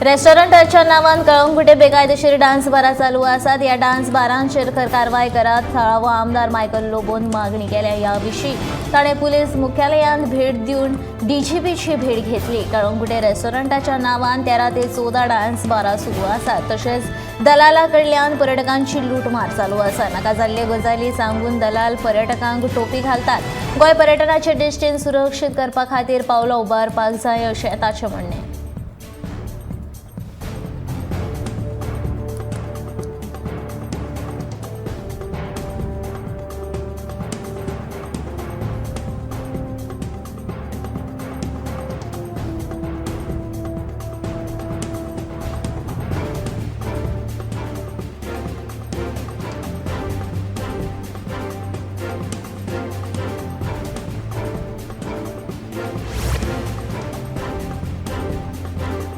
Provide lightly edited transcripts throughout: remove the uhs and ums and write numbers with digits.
रेस्टॉरंटाच्या नावान कळंगुटे बेकायदेशीर डान्स बारा चालू आसात. या डान्स बारांचेर कारवाय करात थळावो आमदार मायकल लोबोन मागणी केल्या. याविषयी ताणें पुलीस मुख्यालयांत भेट दिवन डीजीपीची भेट घेतली. कळंगुटे रेस्टॉरंटाच्या नावान 13 ते 14 डान्स बारा सुरू आसात. तशेंच दलाला कडल्यान पर्यटकांची लूटमार चालू आसा. नाका जाल्ले गजाली सांगून दलाल पर्यटकांक टोपी घालतात. गोंय पर्यटनाचे दिश्टीन सुरक्षीत करपा खातीर पावलां उबारपाक जाय अशें ताचें म्हणणें.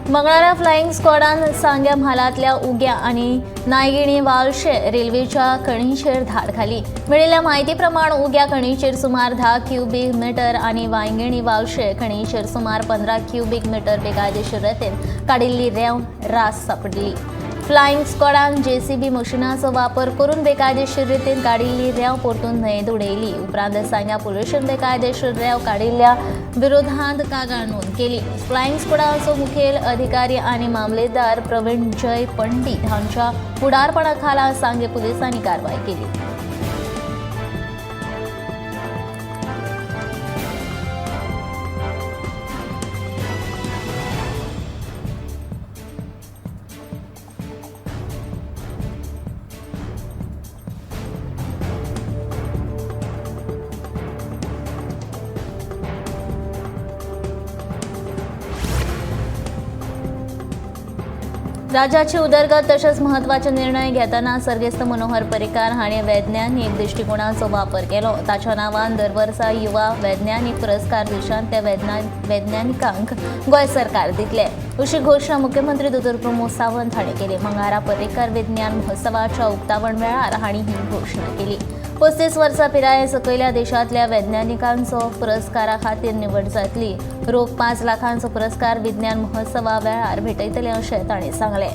मंगळारा फ्लायिंग स्क्वॉडान सांग्या म्हालांतल्या उग्या आनी नायगिणी वालशे रेल्वेच्या खणीचेर धाड घाली. मेळिल्ल्या म्हायती प्रमाण उग्या खणीचेर सुमार 10 क्युबिक मीटर आनी वांयगिणी वालशे खणीचेर सुमार 15 क्युबिक मीटर बेकायदेशीर रितीन काडिल्ली रेंव रास सापडली. फ्लायिंग स्क्वॉडान जेसीबी मशिनाचो वापर करून बेकायदेशीर रितीन काडिल्ली रेंव परतून न्हंयेत उडयली. उपरांत सांग्या पुलिशेन बेकायदेशीर रेंव काडिल्ल्या विरोधांत कागाळ नोंद केली. फ्लायिंग स्क्वॉडाचो मुखेल अधिकारी आनी मामलेदार प्रवीण जय पंडीत हांच्या फुडारपणा खाला सांगे पुलिसांनी कारवाय केली. राज्याची उदरगत तशेंच म्हत्वाचे निर्णय घेतना सर्गेस्त मनोहर पर्रीकार हाणें वैज्ञानीक दृश्टिकोनाचो वापर केलो. ताच्या नांवान दर वर्सा युवा वैज्ञानीक पुरस्कार दिवशांत ते वैज्ञानिकांक गोंय सरकार दितले अशी घोशणा मुख्यमंत्री दोतोर प्रमोद सावंत हाणें केली. मंगळारा पर्रीकार विज्ञान महोत्सवाच्या उक्तावण वेळार हांणी ही घोशणा केली. 35 वर्सां पिराये सकयल्या देशांतल्या वैज्ञानिकांचो पुरस्कारा खातीर निवड जातली. रोख 5 लाखांचो पुरस्कार विज्ञान महोत्सवा वेळार भेटयतले अशें ताणें सांगलें.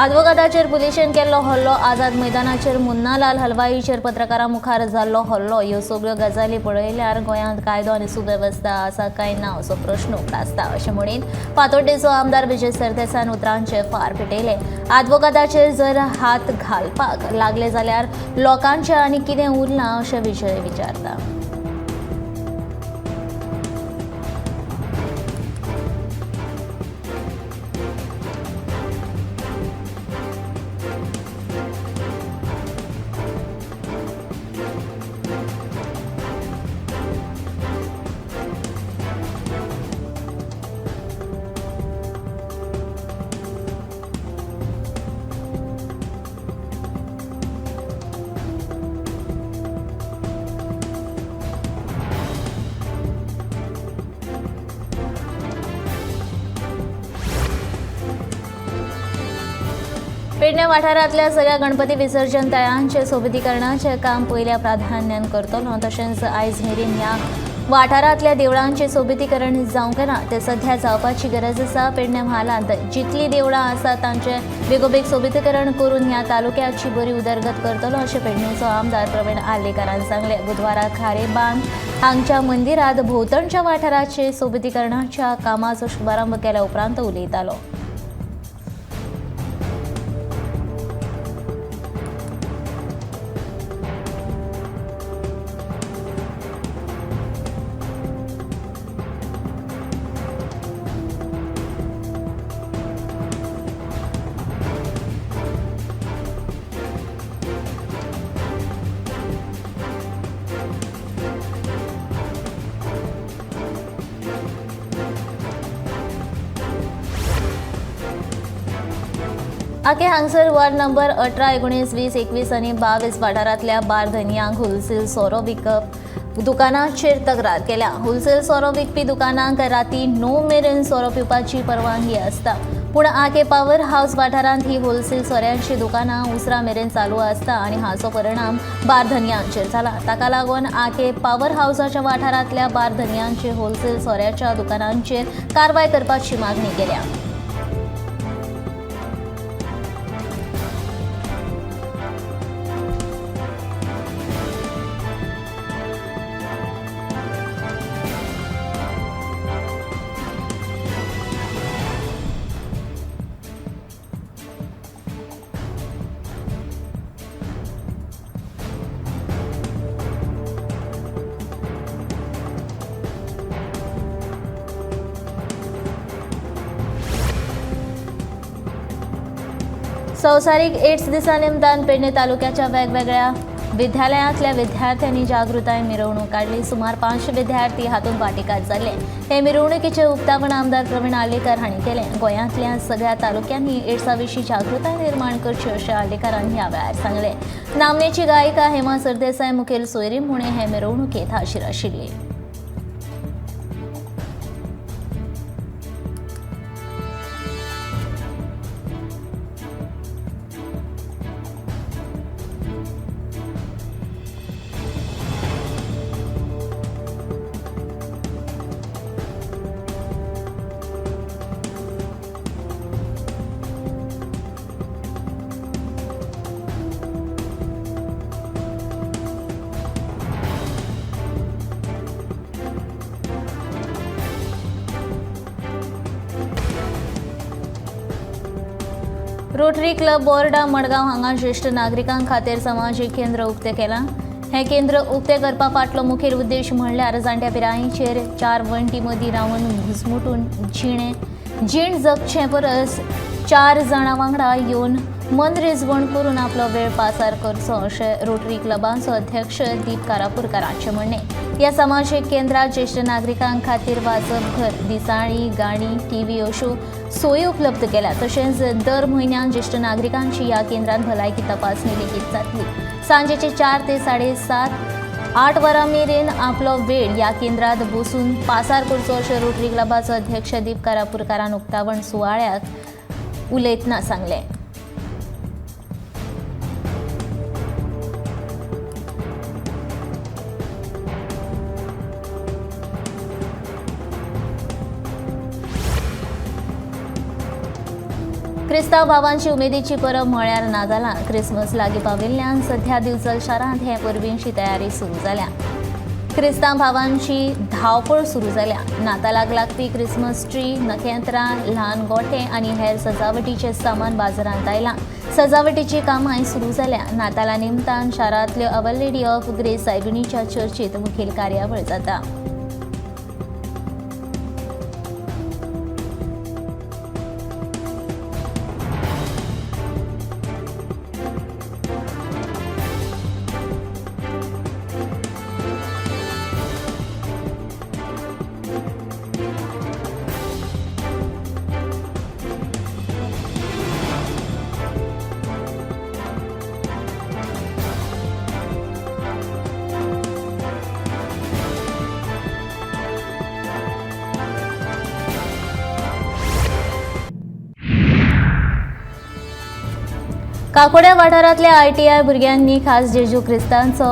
आदवोगादाचेर पुलिशेन केल्लो हल्लो, आझाद मैदानाचेर मुन्नालाल हलवाईचेर पत्रकारां मुखार जाल्लो हल्लो ह्यो सगळ्यो गजाली पळयल्यार गोंयांत कायदो आनी सुवेवस्था आसा काय ना असो प्रश्न उप्रासता अशें म्हणीन फातोड्डेचो आमदार विजय सरदेसायन उतरांचे फार पेटयले. आदवोगादाचेर जर हात घालपाक लागले जाल्यार लोकांचें आनी कितें उरलां अशें विजय विचारता. पेडणे वाठारांतल्या सगळ्या गणपती विसर्जन तळ्यांचे सोबितीकरणाचें काम पयल्या प्राधान्यान करतलो. तशेंच आयज मेरेन ह्या वाठारांतल्या देवळांचें सोबितीकरण जावंक ना तें सध्या जावपाची गरज आसा. पेडणे म्हालांत जितलीं देवळां आसात तांचें बेगोबेग सोबितीकरण करून ह्या तालुक्याची बरी उदरगत करतलो अशें पेडणेचो आमदार प्रवीण आर्लेकारान सांगलें. बुधवारा खारेबांद हांगच्या मंदिरांत भोंवतणच्या वाठाराचे सोबितीकरणाच्या कामाचो शुभारंभ केल्या उपरांत उलयतालो. आके हांगसर वॉर्ड नंबर 18, 19, 20, 21 आणि 22 वाठारांतल्या बार धन्यांक होलसेल सोरो विकप दुकानांचेर तक्रार केल्या. होलसेल सोरो विकपी दुकानांक राती 9 मेरेन सोरो पिवपाची परवानगी आसता, पूण आके पॉवर हाऊस वाठारांत ही होलसेल सोऱ्यांची दुकानां उसरा मेरेन चालू आसता आणि हाचो परिणाम बार धन्यांचेर जाला. ताका लागून आके पॉवर हाऊसाच्या वाठारांतल्या बार धन्यांचे होलसेल सोऱ्याच्या दुकानांचेर कारवाय करपाची मागणी केल्या. संवसारीक एड्स दिसा निमतान पेडणे तालुक्याच्या वेगवेगळ्या विद्यालयांतल्या विद्यार्थ्यांनी जागृताय मिरवणूक काढली. सुमार 500 विद्यार्थी हातूंत वांटेकार जाल्ले. हे मिरवणुकीचे उक्तावण आमदार प्रवीण आर्लेकर हांणी केलें. गोंयांतल्या सगळ्या तालुक्यांनी एड्सा विशीं जागृताय निर्माण करची अशें आर्लेकरांनी ह्या वेळार सांगलें. नामनेची गायिका हेमा सरदेसाय मुखेल सोयरी म्हूण हे मिरवणुकेंत हाजीर आशिल्ली. रोटरी क्लब बोर्डा मडगांव हांगा ज्येष्ठ नागरिकां खातीर समाजीक केंद्र उक्तें केलां. हें केंद्र उक्तें करपा फाटलो मुखेल उद्देश म्हणल्यार जाणट्या पिरायेचेर 4 वण्टी मदीं रावन घुसमुटून जीण जगचे परस 4 जाणां वांगडा येवन मनरिजवण करून आपलो वेळ पासार करचो अशें रोटरी क्लबाचो अध्यक्ष दीप कारापुरकाराचें म्हणणें. ह्या समाजीक केंद्रात ज्येष्ठ नागरिकां खातीर वाचप घर, दिसाळीं, गाणी, टीव्ही अश्यो सोयी उपलब्ध केल्या. तशेंच दर म्हयन्याक ज्येष्ठ नागरिकांची ह्या केंद्रांत भलायकी तपासणी लेगीत जातली. सांजेचे 4 ते 7:30 8 वरां मेरेन आपलो वेळ ह्या केंद्रांत बसून पासार करचो अशें रोटरी क्लबाचो अध्यक्ष दीप कारापुरकारान उक्तावण सुवाळ्याक उलयतना सांगलें. क्रिस्तांव भावांची उमेदीची परब म्हळ्यार नातालां. क्रिसमस लागीं पाविल्ल्यान सध्या दिवचल शारांत हे परबींची तयारी सुरू जाल्या. क्रिस्तांव भावांची धांवपळ सुरू जाल्या. नातालाक लागपी क्रिसमस ट्री, नखेत्रां, ल्हान गोठे आनी हेर सजावटीचें सामान बाजारांत आयलां. सजावटीची कामांय सुरू जाल्या. नाताला निमतान शारांतल्यो अवर लेडी ऑफ ग्रेस सायबिणीच्या चर्चीत मुखेल कार्यावळ जाता. काकोड्या वाठारांतल्या ITI भुरग्यांनी खास जेजू क्रिस्तांचो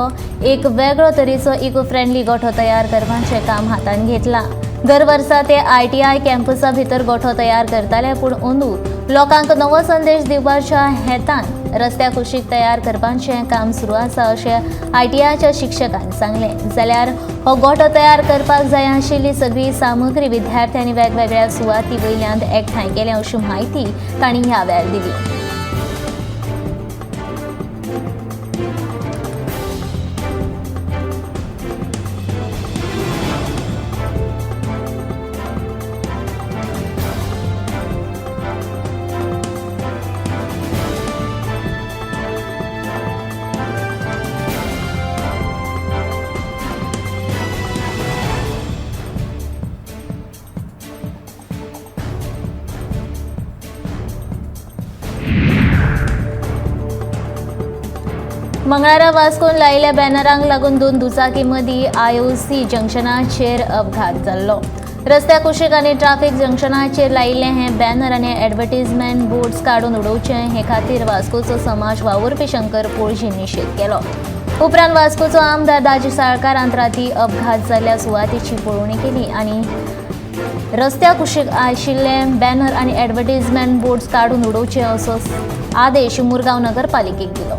एक वेगळो तरेचो इको फ्रेंडली गोठो तयार करपाचें काम हातांत घेतलां. दर वर्सा ते ITI कॅम्पसा भितर गोठो तयार करताले, पूण अंदू लोकांक नवो संदेश दिवपाच्या हेतान रस्त्या कुशीक तयार करपाचें काम सुरू आसा अशें ITIच्या शिक्षकांनी सांगलें. जाल्यार हो गोठो तयार करपाक जाय आशिल्ली सगळी सामग्री विद्यार्थ्यांनी वेगवेगळ्या सुवाती वयल्यान एकठांय केल्या अशी म्हायती तांणी ह्या वेळार दिली. मंगळारा वास्कोन लायिल्ल्या बॅनरांक लागून 2 दुचाकी मदीं IOC जंक्शनाचेर अपघात जाल्लो. रस्त्या कुशीक आनी ट्राफिक जंक्शनाचेर लायिल्ले हे बॅनर आनी एडव्हर्टिजमेंट बोर्ड्स काडून उडोवचे हे खातीर वास्कोचो समाज वावुरपी शंकर पोळजीन निशेध केलो. उपरांत वास्कोचो आमदार दाजी साळकार हांणी रातीं अपघात जाल्ल्या सुवातेची पळोवणी केली आनी रस्त्या कुशीक आशिल्ले बॅनर आनी एडव्हर्टिजमेंट बोर्ड्स काडून उडोवचे असो आदेश मुरगांव नगरपालिकेक दिलो.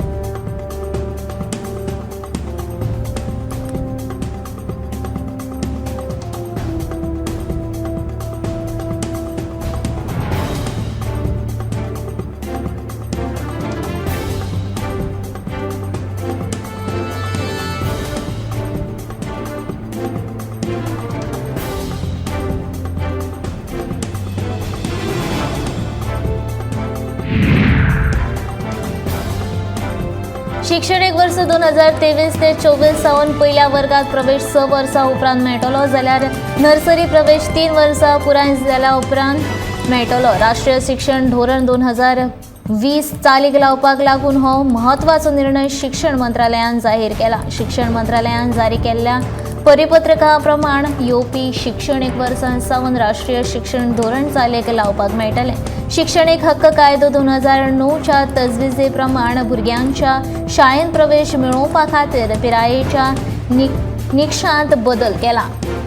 शिक्षणीक वर्स 2023 ते 24 सावन पहिल्या वर्गात प्रवेश 6 वर्सां उपरांत मेळटलो जाल्यार नर्सरी प्रवेश 3 वर्सां पुराय जाल्या उपरांत मेळटलो. राष्ट्रीय शिक्षण धोरण 2020 चालीक लावपाक लागून हो म्हत्वाचो निर्णय शिक्षण मंत्रालयान जाहीर केला. शिक्षण मंत्रालयान जारी केल्ल्या परिपत्रका प्रमाण येवपी शिक्षणीक वर्सां सावन राष्ट्रीय शिक्षण धोरण चालीक लावपाक मेळटलें. शिक्षणीक हक्क कायदो 2009च्या तजवीजे प्रमाण भुरग्यांच्या शाळेंत प्रवेश मेळोवपा खातीर पिरायेच्या निकशांत बदल केला.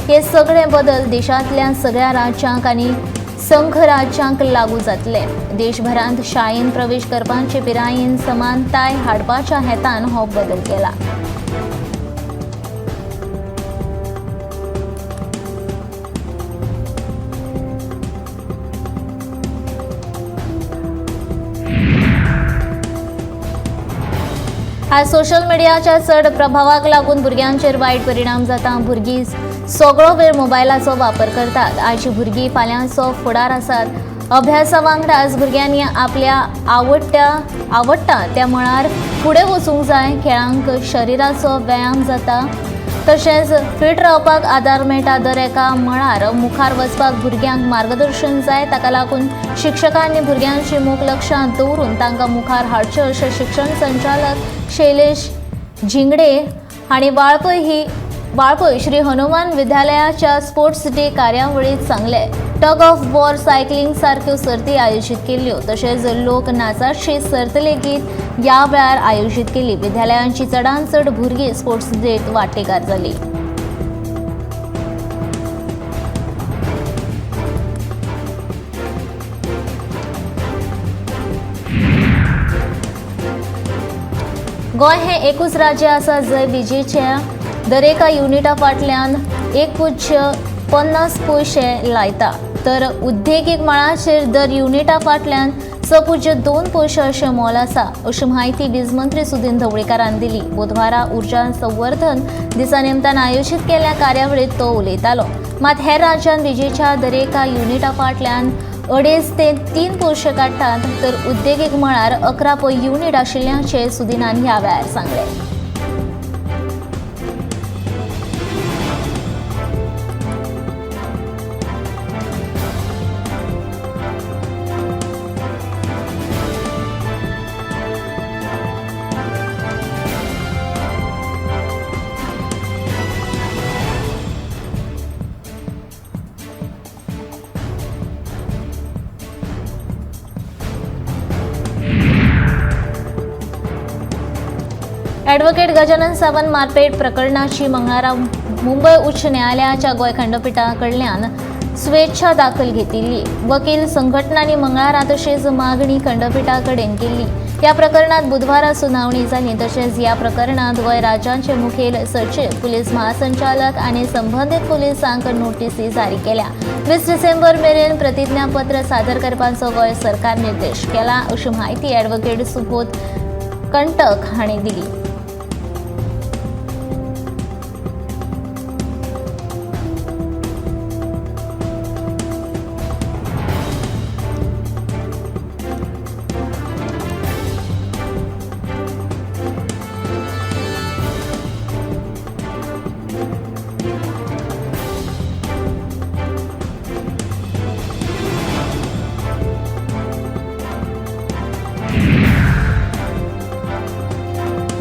हे सगळे बदल देशांतल्या सगळ्या राज्यांक आनी संघ राज्यांक लागू जातले. देशभरांत शाळेंत प्रवेश करपाचे पिरायेन समानताय हाडपाच्या हेतान हो बदल केला. आज सोशल मिडियाच्या चड प्रभावाक लागून भुरग्यांचेर वायट परिणाम जाता. भुरगीं सगळो वेळ मोबायलाचो वापर करतात. आयची भुरगीं फाल्यांचो फुडार आसात. अभ्यासा वांगडाच भुरग्यांनी आपल्या आवडटा त्या मळार फुडें वचूंक जाय. खेळांक शरिराचो व्यायाम जाता तशेंच फिट रावपाक आदार मेळटा. दर एका मळार मुखार वचपाक भुरग्यांक मार्गदर्शन जाय. ताका लागून शिक्षकांनी भुरग्यांची मोख लक्षांत दवरून तांकां मुखार हाडचें अशें शिक्षण संचालक शैलेश झिंगडे हांणी वाळपय श्री हनुमान विद्यालयाच्या स्पोर्ट्स डे कार्यावळीत सांगले. टग ऑफ वॉर, सायकलिंग सारक्यो सर्ती आयोजीत केल्ल्यो तशेंच लोक नाचाची सर्त लेगीत ह्या वेळार आयोजीत केली. विद्यालयांची चडांत चड भुरगीं स्पोर्ट्स डेत वांटेकार जाली. गोंय हें एकूच राज्य आसा जंय विजेच्या दरेका युनिटा फाटल्यान 1.50 पयशे लायता तर उद्देगीक मळाचेर दर युनिटा फाटल्यान 6.2 पयशे अशें मोल आसा अशी माहिती वीज मंत्री सुदीन ढवळीकारान दिली. बुधवारा उर्जा संवर्धन दिसा निमतान आयोजीत केल्ल्या कार्यावळीत तो उलयतालो. मात हेर राज्यांत विजेच्या दरेका युनिटा फाटल्यान 2.5 ते 3 पयशे काडटात तर उद्देगीक मळार 11 युनिट आशिल्ल्याचें सुदीनान ह्या वेळार सांगलें. ॲडव्होकेट गजानन सावंत मारपेट प्रकरणाची मंगळारा मुंबय उच्च न्यायालयाच्या गोंय खंडपीठा कडल्यान स्वेच्छा दाखल घेतिल्ली. वकील संघटनांनी मंगळारा तशेंच मागणी खंडपीठा कडेन केल्ली. ह्या प्रकरणात बुधवारा सुनावणी जाली. तशेंच ह्या प्रकरणात गोंय राज्याचे मुखेल सचिव, पुलीस महासंचालक आनी संबंधीत पुलिसांक नोटीसी जारी केल्या. 20 डिसेंबर मेरेन प्रतिज्ञापत्र सादर करपाचो गोंय सरकार निर्देश केला अशी माहिती ॲडव्होकेट सुबोध कंटक हांणी दिली.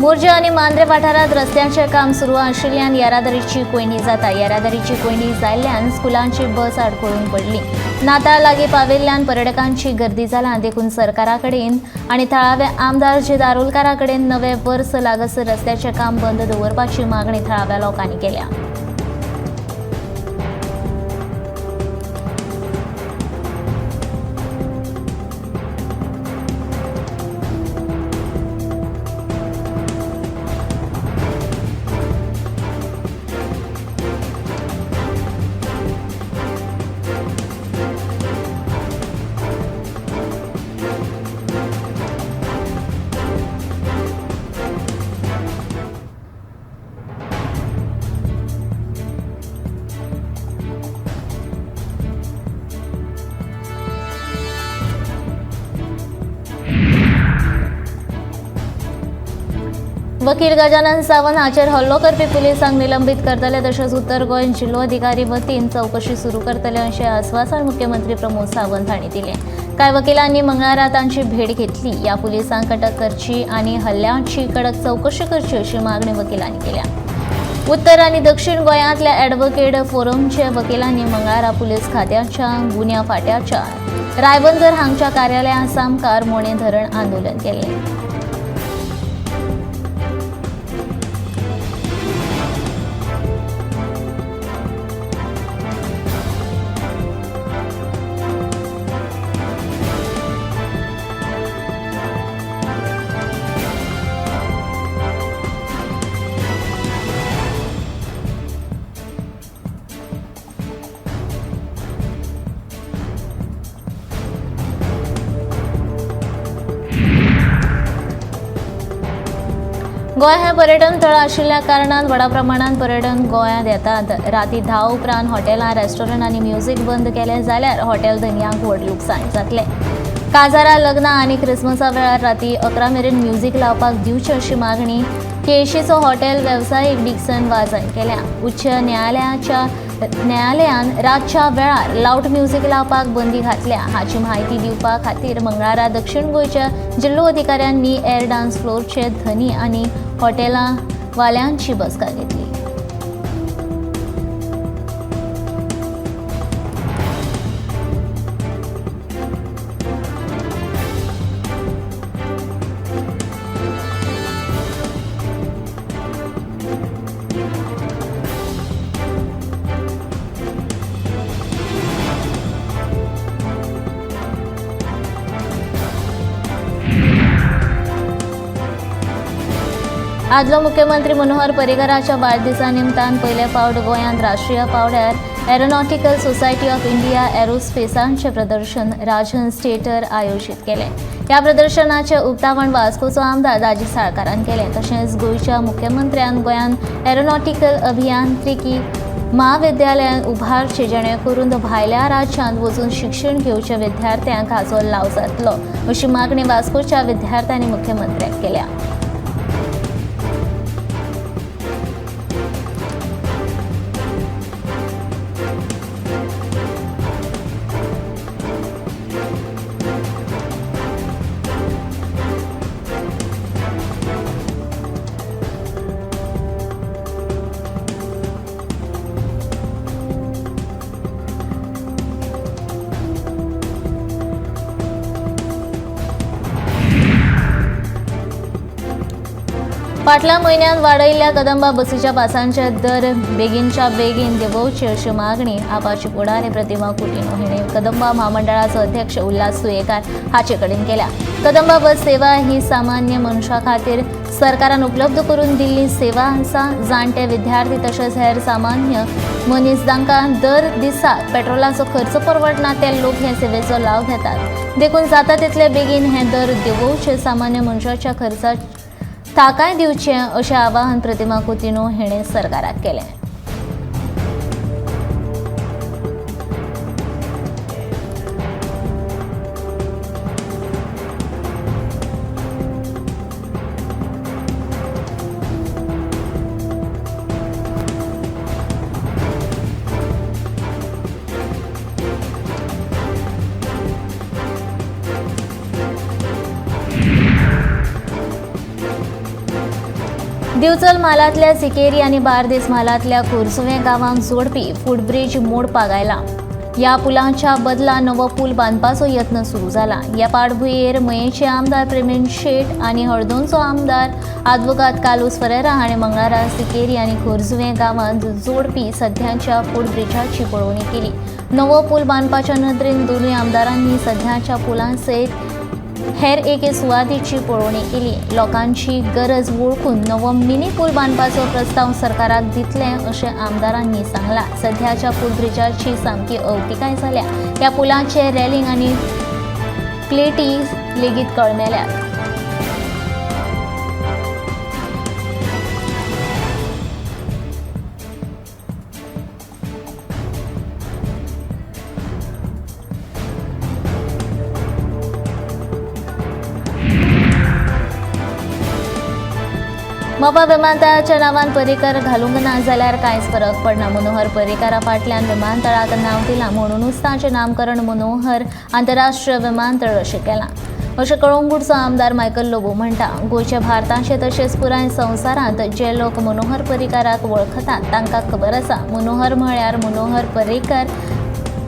मोर्जे आणि मांद्रे वाठारात रस्त्याचे काम सुरू आशिल्ल्यान येरादारीची कोयणी जाता. येरादारीची कोयणी जाल्ल्यान स्कुलांची बस आडखळून पडली. नाताळ लागीं पाविल्ल्यान पर्यटकांची गर्दी जाल्या. देखून सरकारा कडेन आनी थळावे आमदार जे दारोलकारा कडेन नवे वर्स लागसर रस्त्याचे काम बंद दवरपाची मागणी थळाव्या लोकांनी केल्या. वकील गजानन सावंत हाचेर हल्लो करपी पुलिसांक निलंबीत करतले तशेंच उत्तर गोंय जिल्लो अधिकारी वतीन चौकशी सुरू करतले अशें आस्वासन मुख्यमंत्री प्रमोद सावंत हांणी दिलें. कांय वकिलांनी मंगळारा तांची भेट घेतली. ह्या पुलिसांक अटक करची आनी हल्ल्याची कडक चौकशी करची अशी मागणी वकिलांनी केल्या. उत्तर आनी दक्षिण गोंयांतल्या एडव्होकेट फोरमचे वकिलांनी मंगळारा पुलीस खात्याच्या गुन्या फाट्याच्या रायबंदर हांगच्या कार्यालया सामकार मोणे धरण आंदोलन केलें. गोंय हे पर्यटन थळ आशिल्ल्या कारणान व्हडा प्रमाणात पर्यटन गोंयांत येतात. राती 10 उपरांत हॉटेलां, रेस्टॉरंट आनी म्युझिक बंद केले जाल्यार हॉटेल धंद्याक व्हड लुकसाण जातलें. काजारां, लग्नां आनी क्रिसमसा वेळार राती 11 मेरेन म्युझिक लावपाक दिवचे अशी मागणी केळशीचो हॉटेल वेवसायीक डिक्सन वाझान केल्या. उच्च न्यायालयान रातच्या वेळार लावड म्युझिक लावपाक बंदी घातल्या. हाची म्हायती दिवपा खातीर मंगळारा दक्षिण गोंयच्या जिल्लो अधिकाऱ्यांनी एअर डान्स फ्लोरचे धनी आनी हॉटेलां वाल्यांची बसका घेतली. आदलो मुख्यमंत्री मनोहर पर्रीकराच्या वाडदिसा निमतान पयले फावट गोंयांत राष्ट्रीय पावड्यार एरोनॉटिकल सोसायटी ऑफ इंडिया एरोस्पेसांचे प्रदर्शन राजन स्टेटर आयोजीत केलें. ह्या प्रदर्शनाचे उक्तावण वास्कोचो आमदार दाजी साळकारान केलें. तशेंच गोंयच्या मुख्यमंत्र्यान गोंयांत एरोनॉटिकल अभियांत्रिकी महाविद्यालयान उभारचे जेणे करून भायल्या राज्यांत वचून शिक्षण घेवच्या विद्यार्थ्यांक हाचो लाव जातलो अशी मागणी वास्कोच्या विद्यार्थ्यांनी मुख्यमंत्र्याक केल्या. फाटल्या म्हयन्यांत वाडयल्ल्या कदंबा बसीच्या पासांचे दर बेगीनच्या बेगीन देंवोवचे अशी मागणी आपाची फुडारी प्रतिमा कुटिनो हिणें कदंबा महामंडळाचो अध्यक्ष उल्हास सुयेकार हाचे कडेन केल्या. कदंबा बस सेवा ही सामान्य मनशा खातीर सरकारान उपलब्ध करून दिल्ली सेवा आसा. जाणटे विद्यार्थी तशेंच हेर सामान्य मनीस जांकां दर दिसा पेट्रोलाचो खर्च परवडना ते लोक हे सेवेचो लाव घेतात. देखून जाता तितले बेगीन हे दर देंवोवचे, सामान्य मनशाच्या खर्चाक ताकाय दिवचें अशें आवाहन प्रतिमा कुटिनो हिणें सरकाराक केलें. दिवचल म्हालांतल्या सिकेरी आनी बार्देस म्हालांतल्या कोरसुवे गांवांक जोडपी फूटब्रिज मोडपाक आयला. ह्या पुलांच्या बदला नवो पूल बांदपाचो यत्न सुरू जाला. ह्या पाटभुंयेर मयेंचे आमदार प्रवीण शेट आनी हळदोणचो आमदार आदवोगाद कालूस फरेरा हाणें मंगळारा सिकेरी आनी कोरसुवे गांवांत जोडपी सध्याच्या फूटब्रिजाची पळोवणी केली. नवो पूल बांदपाच्या नदरेन दोनूय आमदारांनी सध्याच्या पुलांसयत हेर एके सुवातीची पळोवणी केली. लोकांची गरज वळखून नवो मिनी पूल बांदपाचो प्रस्ताव सरकाराक दितले अशें आमदारांनी सांगला. सध्याच्या फूटब्रिजाची सामकी अवतिकाय जाल्या. ह्या पुलांचे रेलिंग आनी प्लेटी लेगीत कळमेल्यात. मोपा विमानतळाच्या नांवान पर्रीकर घालूंक ना जाल्यार कांयच फरक पडना. मनोहर पर्रीकारा फाटल्यान विमानतळाक नांव दिलां म्हणूनच ताचें नामकरण मनोहर आंतरराष्ट्रीय विमानतळ अशें केलां अशें कळंगूटचो आमदार मायकल लोबो म्हणटा. गोंयच्या भारताचे तशेंच पुराय संवसारांत जे लोक मनोहर पर्रीकाराक वळखतात तांकां खबर आसा मनोहर म्हळ्यार मनोहर पर्रीकर.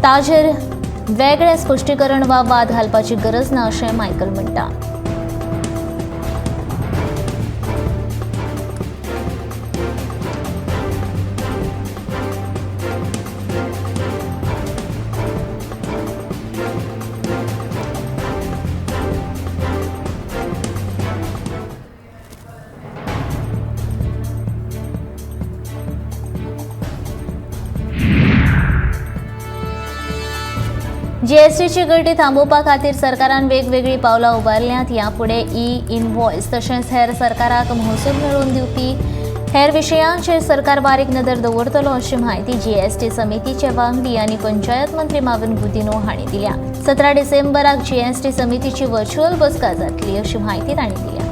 ताचेर वेगळें स्पश्टीकरण वा वाद घालपाची गरज ना अशें मायकल म्हणटा. जीएसटीची गळती थांबोवपा खातीर सरकारान वेगवेगळी पावलां उबारल्यांत. ह्या फुडें ई-इनवॉयस तशेंच हेर सरकाराक महसूल मेळोवन दिवपी हेर विशयांचेर सरकार बारीक नदर दवरतलो अशी म्हायती जीएसटी समितीचे वांगडी आनी पंचायत मंत्री माविन गुदिन्हो हांणी दिल्या. 17 डिसेंबराक जीएसटी समितीची व्हर्च्युअल बसका जातली अशी म्हायती तांणी दिल्या.